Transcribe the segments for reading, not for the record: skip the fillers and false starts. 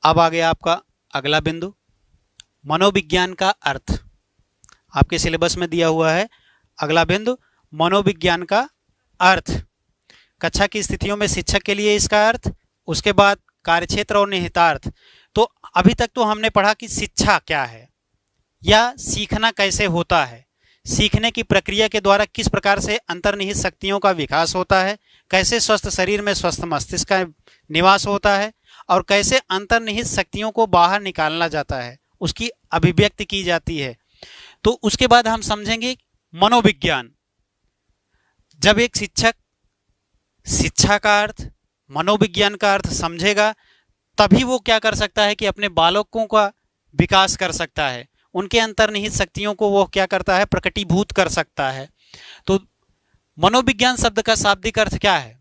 अब आ गया आपका अगला बिंदु, मनोविज्ञान का अर्थ। आपके सिलेबस में दिया हुआ है अगला बिंदु, मनोविज्ञान का अर्थ। कक्षा की स्थितियों में शिक्षक के लिए इसका अर्थ, उसके बाद कार्यक्षेत्र और निहितार्थ। तो अभी तक तो हमने पढ़ा कि शिक्षा क्या है या सीखना कैसे होता है, सीखने की प्रक्रिया के द्वारा किस प्रकार से अंतर्निहित शक्तियों का विकास होता है, कैसे स्वस्थ शरीर में स्वस्थ मस्तिष्क का निवास होता है और कैसे अंतर्निहित शक्तियों को बाहर निकालना जाता है, उसकी अभिव्यक्ति की जाती है। तो उसके बाद हम समझेंगे मनोविज्ञान। जब एक शिक्षक शिक्षा का अर्थ, मनोविज्ञान का अर्थ समझेगा, तभी वो क्या कर सकता है कि अपने बालकों का विकास कर सकता है, उनके अंतर्निहित शक्तियों को वो क्या करता है, प्रकटीभूत कर सकता है। तो मनोविज्ञान शब्द का शाब्दिक अर्थ क्या है?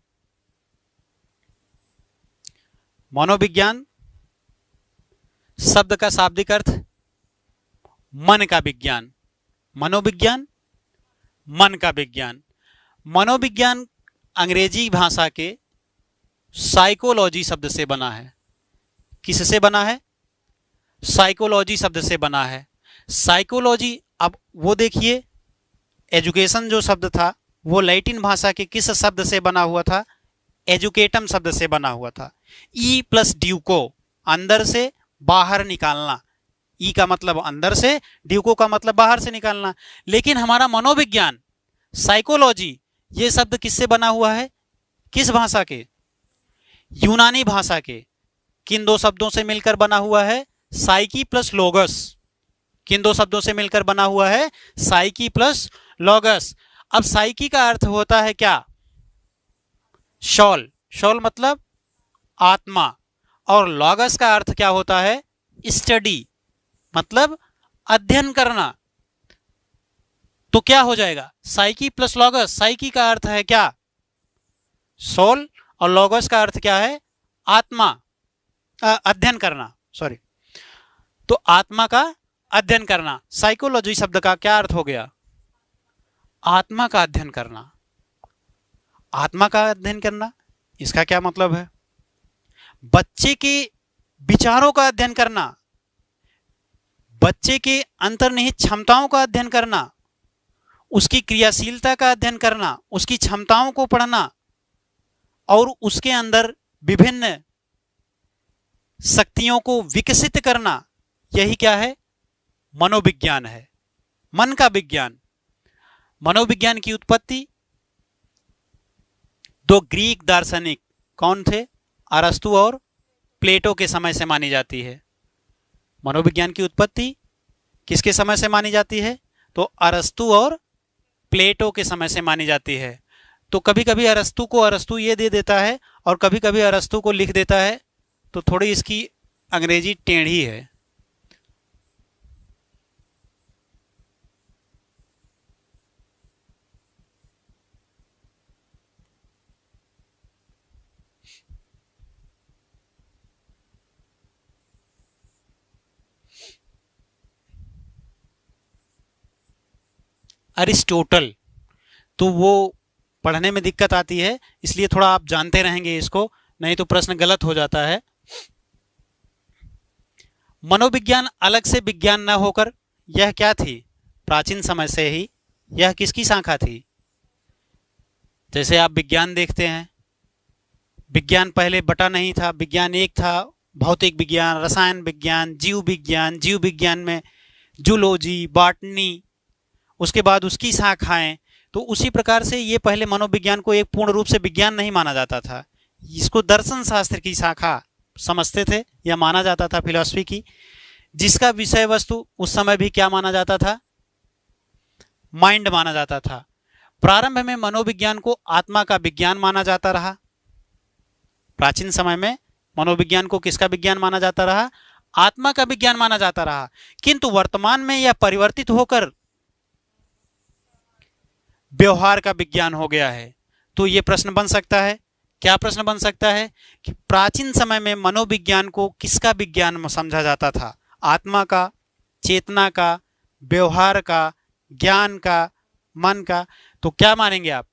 मनोविज्ञान शब्द का शाब्दिक अर्थ मन का विज्ञान। मनोविज्ञान मन का विज्ञान। मनोविज्ञान अंग्रेजी भाषा के साइकोलॉजी शब्द से बना है। किससे बना है? साइकोलॉजी शब्द से बना है। साइकोलॉजी, अब वो देखिए, एजुकेशन जो शब्द था वो लैटिन भाषा के किस शब्द से बना हुआ था? एजुकेटम शब्द से बना हुआ था। ई प्लस ड्यूको, अंदर से बाहर निकालना। ई का मतलब अंदर से, ड्यूको का मतलब बाहर से निकालना। लेकिन हमारा मनोविज्ञान, साइकोलॉजी, ये शब्द किससे बना हुआ है? किस भाषा के? यूनानी भाषा के। किन दो शब्दों से मिलकर बना हुआ है? Psyche plus लोगस। किन दो शब्दों से मिलकर बना हुआ है? Psyche plus लोगस। अब साइकी का अर्थ होता है क्या? शॉल। शॉल मतलब आत्मा। और लॉगस का अर्थ क्या होता है? स्टडी, मतलब अध्ययन करना। तो क्या हो जाएगा? Psyche plus logos. साइकी का अर्थ है क्या? सोल। और लॉगस का अर्थ क्या है? आत्मा, अध्ययन करना, सॉरी। तो आत्मा का अध्ययन करना। साइकोलॉजी शब्द का क्या अर्थ हो गया? आत्मा का अध्ययन करना। आत्मा का अध्ययन करना, इसका क्या मतलब है? बच्चे के विचारों का अध्ययन करना, बच्चे के अंतर्निहित क्षमताओं का अध्ययन करना, उसकी क्रियाशीलता का अध्ययन करना, उसकी क्षमताओं को पढ़ना और उसके अंदर विभिन्न शक्तियों को विकसित करना। यही क्या है? मनोविज्ञान है, मन का विज्ञान। मनोविज्ञान की उत्पत्ति दो ग्रीक दार्शनिक, कौन थे? अरस्तु और प्लेटो के समय से मानी जाती है। मनोविज्ञान की उत्पत्ति किसके समय से मानी जाती है? तो अरस्तु और प्लेटो के समय से मानी जाती है। तो कभी कभी अरस्तु को अरस्तु ये दे देता है और कभी कभी अरस्तु को लिख देता है, तो थोड़ी इसकी अंग्रेजी टेढ़ी है। अरिस्टोटल, तो वो पढ़ने में दिक्कत आती है, इसलिए थोड़ा आप जानते रहेंगे इसको, नहीं तो प्रश्न गलत हो जाता है। मनोविज्ञान अलग से विज्ञान न होकर यह क्या थी? प्राचीन समय से ही यह किसकी शाखा थी? जैसे आप विज्ञान देखते हैं, विज्ञान पहले बटा नहीं था, विज्ञान एक था, भौतिक विज्ञान, रसायन विज्ञान, जीव विज्ञान, जीव विज्ञान में जूलॉजी, बॉटनी, उसके बाद उसकी शाखाएं। तो उसी प्रकार से ये पहले मनोविज्ञान को एक पूर्ण रूप से विज्ञान नहीं माना जाता था, इसको दर्शन शास्त्र की शाखा समझते थे या माना जाता था, फिलॉसफी की, जिसका विषय वस्तु उस समय भी क्या माना जाता था? माइंड माना जाता था। प्रारंभ में मनोविज्ञान को आत्मा का विज्ञान माना जाता रहा। प्राचीन समय में मनोविज्ञान को किसका विज्ञान माना जाता रहा? आत्मा का विज्ञान माना जाता रहा। किंतु वर्तमान में यह परिवर्तित होकर व्यवहार का विज्ञान हो गया है। तो यह प्रश्न बन सकता है, क्या प्रश्न बन सकता है कि प्राचीन समय में मनोविज्ञान को किसका विज्ञान समझा जाता था? आत्मा का, चेतना का, व्यवहार का, ज्ञान का, मन का। तो क्या मानेंगे आप?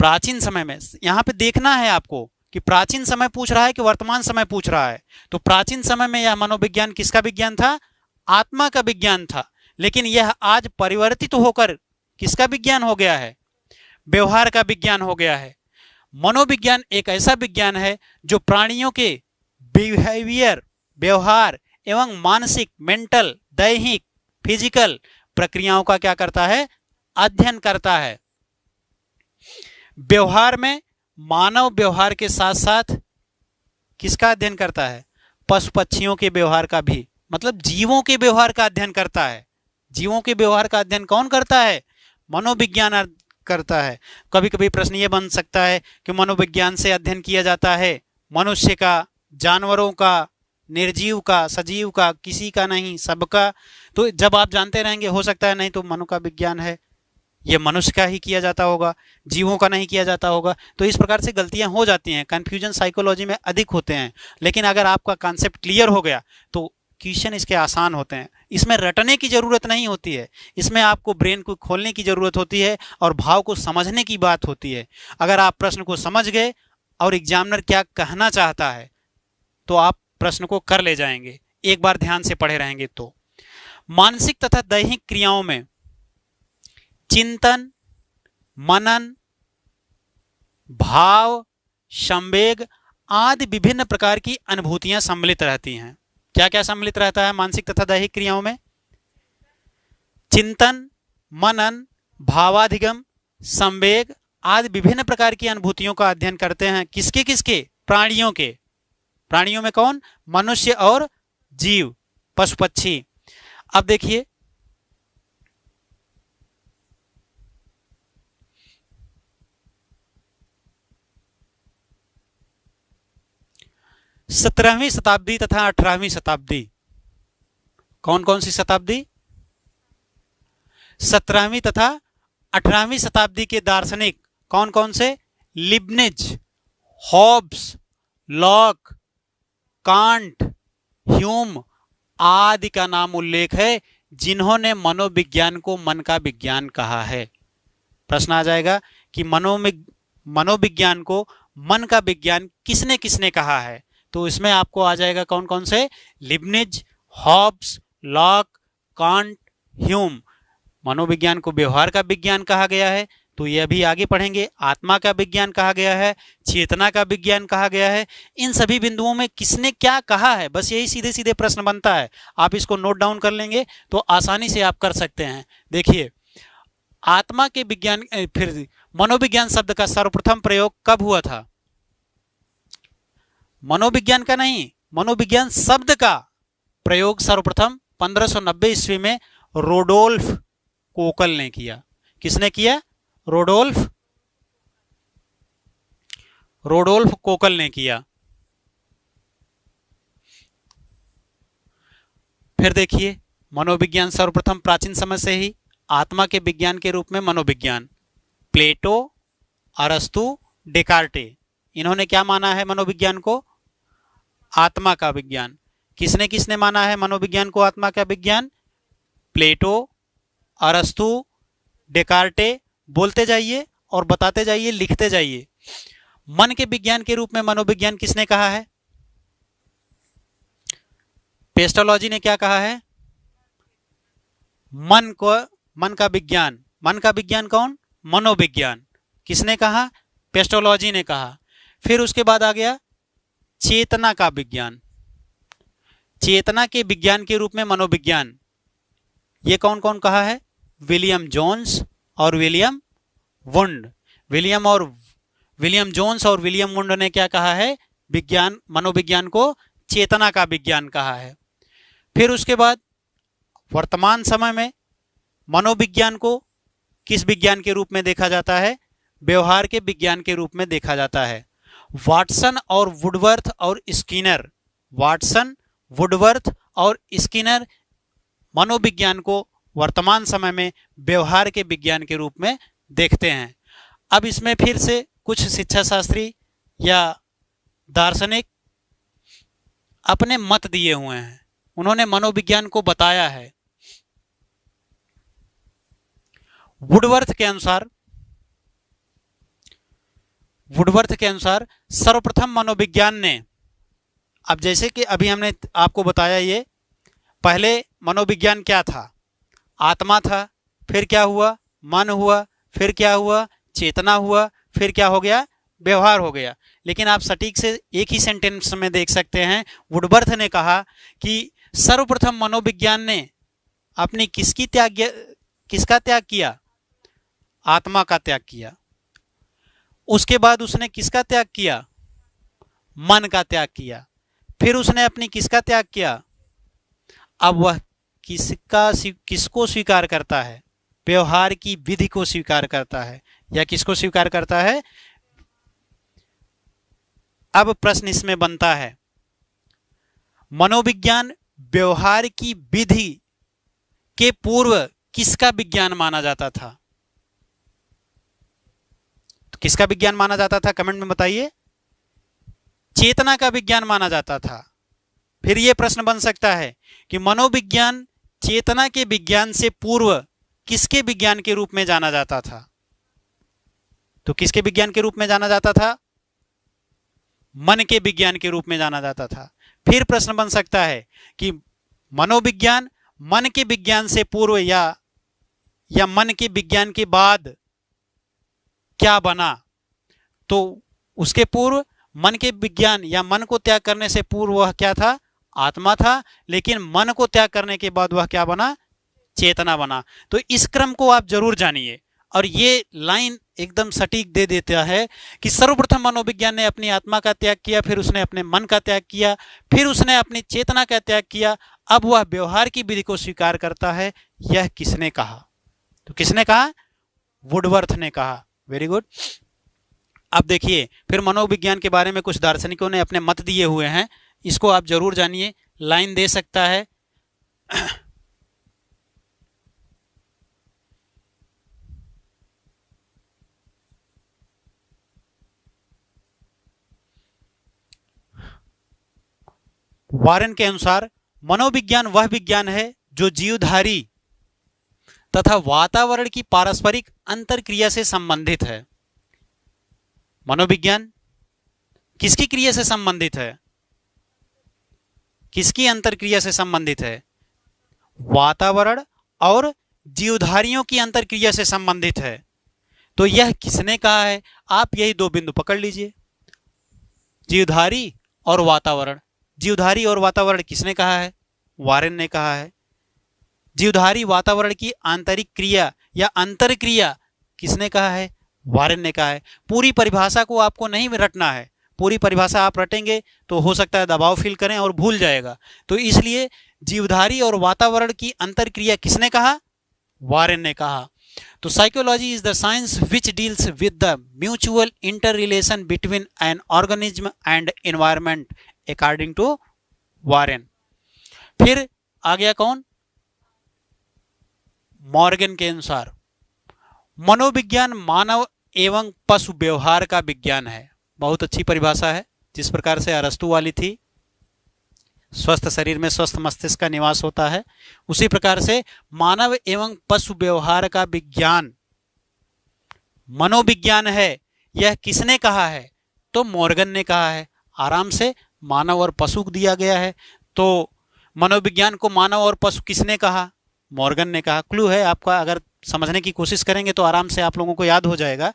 प्राचीन समय में, यहां पे देखना है आपको कि प्राचीन समय पूछ रहा है कि वर्तमान समय पूछ रहा है। तो प्राचीन समय में यह मनोविज्ञान किसका विज्ञान था? आत्मा का विज्ञान था। लेकिन यह आज परिवर्तित होकर किसका विज्ञान हो गया है? व्यवहार का विज्ञान हो गया है। मनोविज्ञान एक ऐसा विज्ञान है जो प्राणियों के बिहेवियर, व्यवहार एवं मानसिक, मेंटल, दैहिक, फिजिकल प्रक्रियाओं का क्या करता है? अध्ययन करता है। व्यवहार में मानव व्यवहार के साथ साथ किसका अध्ययन करता है? पशु पक्षियों के व्यवहार का भी, मतलब जीवों के व्यवहार का अध्ययन करता है। जीवों के व्यवहार का अध्ययन कौन करता है? मनोविज्ञान करता है। कभी कभी प्रश्न ये बन सकता है कि मनोविज्ञान से अध्ययन किया जाता है मनुष्य का, जानवरों का, निर्जीव का, सजीव का, किसी का नहीं, सबका। तो जब आप जानते रहेंगे, हो सकता है नहीं तो मनो का विज्ञान है, ये मनुष्य का ही किया जाता होगा, जीवों का नहीं किया जाता होगा। तो इस प्रकार से गलतियां हो जाती हैं, कंफ्यूजन साइकोलॉजी में अधिक होते हैं। लेकिन अगर आपका कॉन्सेप्ट क्लियर हो गया तो क्वेश्चन इसके आसान होते हैं। इसमें रटने की जरूरत नहीं होती है, इसमें आपको ब्रेन को खोलने की जरूरत होती है और भाव को समझने की बात होती है। अगर आप प्रश्न को समझ गए और एग्जामिनर क्या कहना चाहता है तो आप प्रश्न को कर ले जाएंगे, एक बार ध्यान से पढ़े रहेंगे तो। मानसिक तथा दैहिक क्रियाओं में चिंतन, मनन, भाव, संवेग आदि विभिन्न प्रकार की अनुभूतियां सम्मिलित रहती हैं। क्या क्या सम्मिलित रहता है मानसिक तथा दैहिक क्रियाओं में? चिंतन, मनन, भावाधिगम, संवेग आदि विभिन्न प्रकार की अनुभूतियों का अध्ययन करते हैं। किसके किसके? प्राणियों के। प्राणियों में कौन? मनुष्य और जीव, पशु पक्षी। अब देखिए, सत्रहवीं शताब्दी तथा 18वीं शताब्दी, कौन कौन सी शताब्दी? 17वीं तथा 18वीं शताब्दी के दार्शनिक कौन कौन से? Leibniz, Hobbes, Locke, Kant, Hume आदि का नाम उल्लेख है, जिन्होंने मनोविज्ञान को मन का विज्ञान कहा है। प्रश्न आ जाएगा कि मनोविज्ञान को मन का विज्ञान किसने किसने कहा है? तो इसमें आपको आ जाएगा कौन कौन से? Leibniz, Hobbes, Locke, Kant, Hume. मनोविज्ञान को व्यवहार का विज्ञान कहा गया है, तो यह भी आगे पढ़ेंगे। आत्मा का विज्ञान कहा गया है, चेतना का विज्ञान कहा गया है। इन सभी बिंदुओं में किसने क्या कहा है, बस यही सीधे सीधे प्रश्न बनता है। आप इसको नोट डाउन कर लेंगे तो आसानी से आप कर सकते हैं। देखिए, आत्मा के विज्ञान, फिर मनोविज्ञान शब्द का सर्वप्रथम प्रयोग कब हुआ था? मनोविज्ञान का नहीं, मनोविज्ञान शब्द का प्रयोग सर्वप्रथम 1590 ईस्वी में रोडोल्फ कोकल ने किया। किसने किया? रोडोल्फ कोकल ने किया। फिर देखिए, मनोविज्ञान सर्वप्रथम प्राचीन समय से ही आत्मा के विज्ञान के रूप में मनोविज्ञान, प्लेटो, अरस्तु, डेकार्टे, इन्होंने क्या माना है मनोविज्ञान को? आत्मा का विज्ञान। किसने किसने माना है मनोविज्ञान को आत्मा का विज्ञान? प्लेटो, अरस्तु, डेकार्टे। बोलते जाइए और बताते जाइए, लिखते जाइए। मन के विज्ञान के रूप में मनोविज्ञान किसने कहा है? पेस्टोलॉजी ने क्या कहा है? मन का विज्ञान। मन का विज्ञान कौन? मनोविज्ञान। किसने कहा? पेस्टोलॉजी ने कहा। फिर उसके बाद आ गया चेतना का विज्ञान। चेतना के विज्ञान के रूप में मनोविज्ञान, ये कौन कौन कहा है? विलियम जोन्स और विलियम वुंड। विलियम जोन्स और विलियम वुंड ने क्या कहा है? विज्ञान, मनोविज्ञान को चेतना का विज्ञान कहा है। फिर उसके बाद वर्तमान समय में मनोविज्ञान को किस विज्ञान के रूप में देखा जाता है? व्यवहार के विज्ञान के रूप में देखा जाता है। वाटसन और वुडवर्थ और स्किनर, वाटसन, वुडवर्थ और स्किनर मनोविज्ञान को वर्तमान समय में व्यवहार के विज्ञान के रूप में देखते हैं। अब इसमें फिर से कुछ शिक्षा शास्त्री या दार्शनिक अपने मत दिए हुए हैं, उन्होंने मनोविज्ञान को बताया है। वुडवर्थ के अनुसार वुडवर्थ के अनुसार सर्वप्रथम मनोविज्ञान ने, अब जैसे कि अभी हमने आपको बताया, ये पहले मनोविज्ञान क्या था? आत्मा था, फिर क्या हुआ? मन हुआ, फिर क्या हुआ? चेतना हुआ, फिर क्या हो गया? व्यवहार हो गया। लेकिन आप सटीक से एक ही सेंटेंस में देख सकते हैं, वुडवर्थ ने कहा कि सर्वप्रथम मनोविज्ञान ने अपनी किसका त्याग किया? आत्मा का त्याग किया। उसके बाद उसने किसका त्याग किया? मन का त्याग किया। फिर उसने अपनी किसका त्याग किया? अब वह किसको स्वीकार करता है? व्यवहार की विधि को स्वीकार करता है, या किसको स्वीकार करता है? अब प्रश्न इसमें बनता है, मनोविज्ञान व्यवहार की विधि के पूर्व किसका विज्ञान माना जाता था? तो किसका विज्ञान माना जाता था? कमेंट में बताइए। चेतना का विज्ञान माना जाता था। फिर यह प्रश्न बन सकता है कि मनोविज्ञान चेतना के विज्ञान से पूर्व किसके विज्ञान के रूप में जाना जाता था? तो किसके विज्ञान के रूप में जाना जाता था? मन के विज्ञान के रूप में जाना जाता था। फिर प्रश्न बन सकता है कि मनोविज्ञान मन के विज्ञान से पूर्व या मन के विज्ञान के बाद क्या बना? तो उसके पूर्व मन के विज्ञान या मन को त्याग करने से पूर्व वह क्या था? आत्मा था। लेकिन मन को त्याग करने के बाद वह क्या बना? चेतना बना। तो इस क्रम को आप जरूर जानिए। और ये लाइन एकदम सटीक दे देता है कि सर्वप्रथम मनोविज्ञान ने अपनी आत्मा का त्याग किया, फिर उसने अपने मन का त्याग किया, फिर उसने अपनी चेतना का त्याग किया, अब वह व्यवहार की विधि को स्वीकार करता है। यह किसने कहा? तो किसने कहा? वुडवर्थ ने कहा। Very good. अब देखिए, फिर मनोविज्ञान के बारे में कुछ दार्शनिकों ने अपने मत दिए हुए हैं, इसको आप जरूर जानिए। लाइन दे सकता है वारेन के अनुसार मनोविज्ञान वह विज्ञान है जो जीवधारी तथा वातावरण की पारस्परिक अंतरक्रिया से संबंधित है। मनोविज्ञान किसकी क्रिया से संबंधित है? किसकी अंतरक्रिया से संबंधित है? वातावरण और जीवधारियों की अंतरक्रिया से संबंधित है। तो यह किसने कहा है? आप यही दो बिंदु पकड़ लीजिए, जीवधारी और वातावरण। जीवधारी और वातावरण किसने कहा है? वारेन ने कहा है। जीवधारी वातावरण की आंतरिक क्रिया या अंतरक्रिया किसने कहा है? वारेन ने कहा है। पूरी परिभाषा को आपको नहीं रटना है, पूरी परिभाषा आप रटेंगे तो हो सकता है दबाव फील करें और भूल जाएगा। तो इसलिए जीवधारी और वातावरण की अंतरक्रिया किसने कहा? वारेन ने कहा। तो psychology is the science which deals with the mutual inter relation between an organism and environment according to Warren. फिर आ गया कौन? मॉर्गन के अनुसार मनोविज्ञान मानव एवं पशु व्यवहार का विज्ञान है। बहुत अच्छी परिभाषा है, जिस प्रकार से अरस्तु वाली थी, स्वस्थ शरीर में स्वस्थ मस्तिष्क का निवास होता है, उसी प्रकार से मानव एवं पशु व्यवहार का विज्ञान मनोविज्ञान है। यह किसने कहा है? तो मॉर्गन ने कहा है। आराम से मानव और पशु दिया गया है, तो मनोविज्ञान को मानव और पशु किसने कहा? मॉर्गन ने कहा। क्लू है आपका, अगर समझने की कोशिश करेंगे तो आराम से आप लोगों को याद हो जाएगा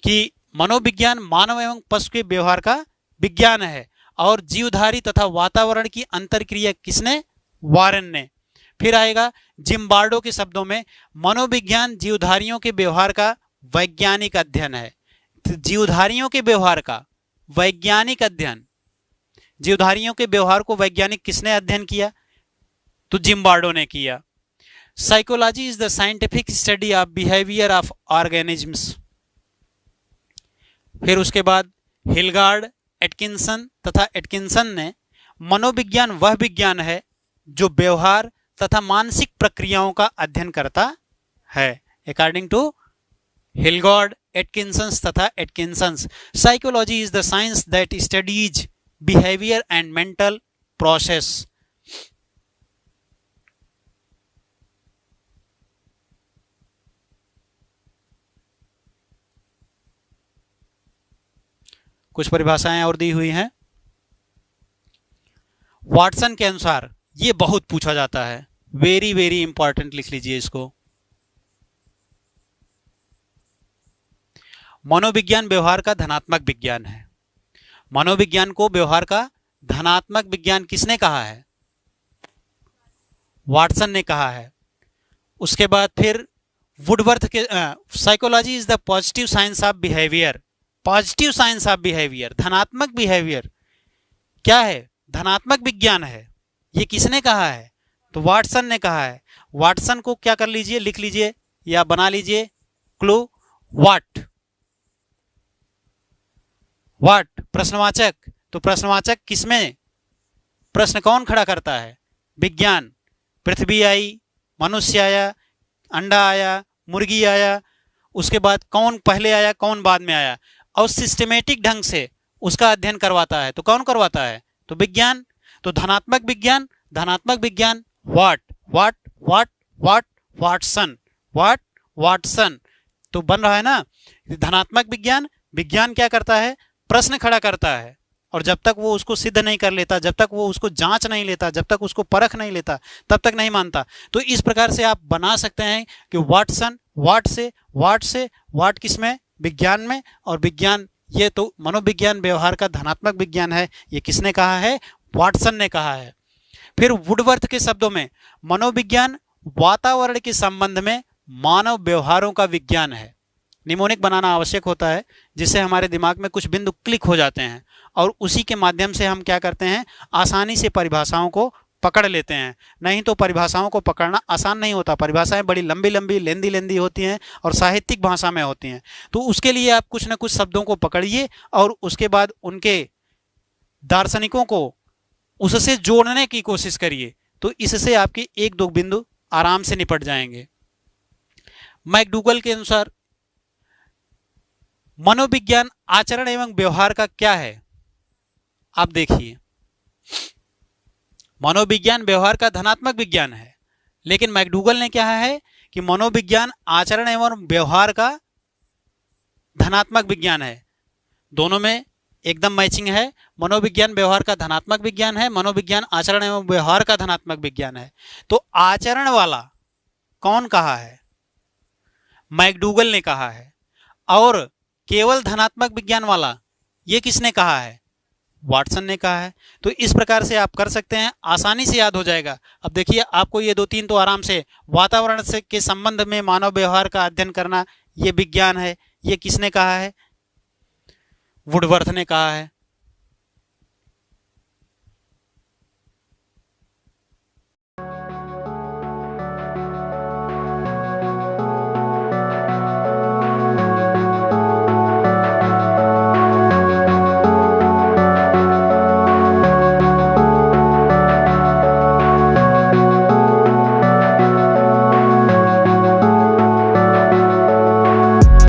कि मनोविज्ञान मानव एवं पशु के व्यवहार का विज्ञान है। और जीवधारी तथा वातावरण की अंतरक्रिया किसने? वारेन ने। फिर आएगा जिम्बार्डो के शब्दों में, मनोविज्ञान जीवधारियों के व्यवहार का वैज्ञानिक अध्ययन है। जीवधारियों के व्यवहार का वैज्ञानिक अध्ययन, जीवधारियों के व्यवहार को वैज्ञानिक किसने अध्ययन किया? तो जिम्बार्डो ने किया। Psychology is the scientific study of behaviour of organisms. फिर उसके बाद हिलगार्ड, एटकिंसन तथा एटकिंसन ने मनोविज्ञान वह विज्ञान है जो व्यवहार तथा मानसिक प्रक्रियाओं का अध्ययन करता है। अकॉर्डिंग टू हिलगार्ड, एटकिंसन तथा Atkinson, psychology is the science that studies behaviour and mental process. कुछ परिभाषाएं और दी हुई हैं। वाटसन के अनुसार, ये बहुत पूछा जाता है, वेरी वेरी इंपॉर्टेंट, लिख लीजिए इसको। मनोविज्ञान व्यवहार का धनात्मक विज्ञान है। मनोविज्ञान को व्यवहार का धनात्मक विज्ञान किसने कहा है? वाटसन ने कहा है। उसके बाद फिर वुडवर्थ के psychology is the positive science of behaviour. Positive science of behaviour, धनात्मक बिहेवियर क्या है? धनात्मक विज्ञान है। ये किसने कहा है? तो वाटसन ने कहा है। वाटसन को क्या कर लीजिए, लिख लीजिए या बना लीजिए क्लू। वाट, वाट प्रश्नवाचक। तो प्रश्नवाचक किसमें, प्रश्न कौन खड़ा करता है? विज्ञान। पृथ्वी आई, मनुष्य आया, अंडा आया, मुर्गी आया, उसके बाद कौन पहले आया कौन बाद में आया, और सिस्टमेटिक ढंग से उसका अध्ययन करवाता है। तो कौन करवाता है? तो विज्ञान। तो धनात्मक विज्ञान, धनात्मक विज्ञान वाट वाट वाट वाट वाटसन, वाट वाटसन। तो बन रहा है ना, धनात्मक विज्ञान। विज्ञान क्या करता है? प्रश्न खड़ा करता है, और जब तक वो उसको सिद्ध नहीं कर लेता, जब तक वो उसको जांच नहीं लेता, जब तक उसको परख नहीं लेता, तब तक नहीं मानता। तो इस प्रकार से आप बना सकते हैं कि वाटसन, वाट से वाट किसमें? विज्ञान में। और विज्ञान, ये तो मनोविज्ञान व्यवहार का धनात्मक विज्ञान है। ये किसने कहा है? वाटसन ने कहा है। फिर वुडवर्थ के शब्दों में, मनोविज्ञान वातावरण के संबंध में मानव व्यवहारों का विज्ञान है। निमोनिक बनाना आवश्यक होता है, जिससे हमारे दिमाग में कुछ बिंदु क्लिक हो जाते हैं, और उसी के माध्यम से हम क्या करते हैं? आसानी से परिभाषाओं को पकड़ लेते हैं। नहीं तो परिभाषाओं को पकड़ना आसान नहीं होता। परिभाषाएं बड़ी लंबी लंबी लेंदी होती हैं और साहित्यिक भाषा में होती हैं। तो उसके लिए आप कुछ न कुछ शब्दों को पकड़िए और उसके बाद उनके दार्शनिकों को उससे जोड़ने की कोशिश करिए। तो इससे आपके एक दो बिंदु आराम से निपट जाएंगे। मैकडूगल के अनुसार मनोविज्ञान आचरण एवं व्यवहार का क्या है? आप देखिए, मनोविज्ञान व्यवहार का धनात्मक विज्ञान है, लेकिन मैकडूगल ने क्या है कि मनोविज्ञान आचरण एवं व्यवहार का धनात्मक विज्ञान है। दोनों में एकदम मैचिंग है। मनोविज्ञान व्यवहार का धनात्मक विज्ञान है, मनोविज्ञान आचरण एवं व्यवहार का धनात्मक विज्ञान है। तो आचरण वाला कौन कहा है? मैकडूगल ने कहा है। और केवल धनात्मक विज्ञान वाला ये किसने कहा है? वाटसन ने कहा है। तो इस प्रकार से आप कर सकते हैं, आसानी से याद हो जाएगा। अब देखिए, आपको ये दो तीन तो आराम से, वातावरण से के संबंध में मानव व्यवहार का अध्ययन करना, ये विज्ञान है। ये किसने कहा है? वुडवर्थ ने कहा है।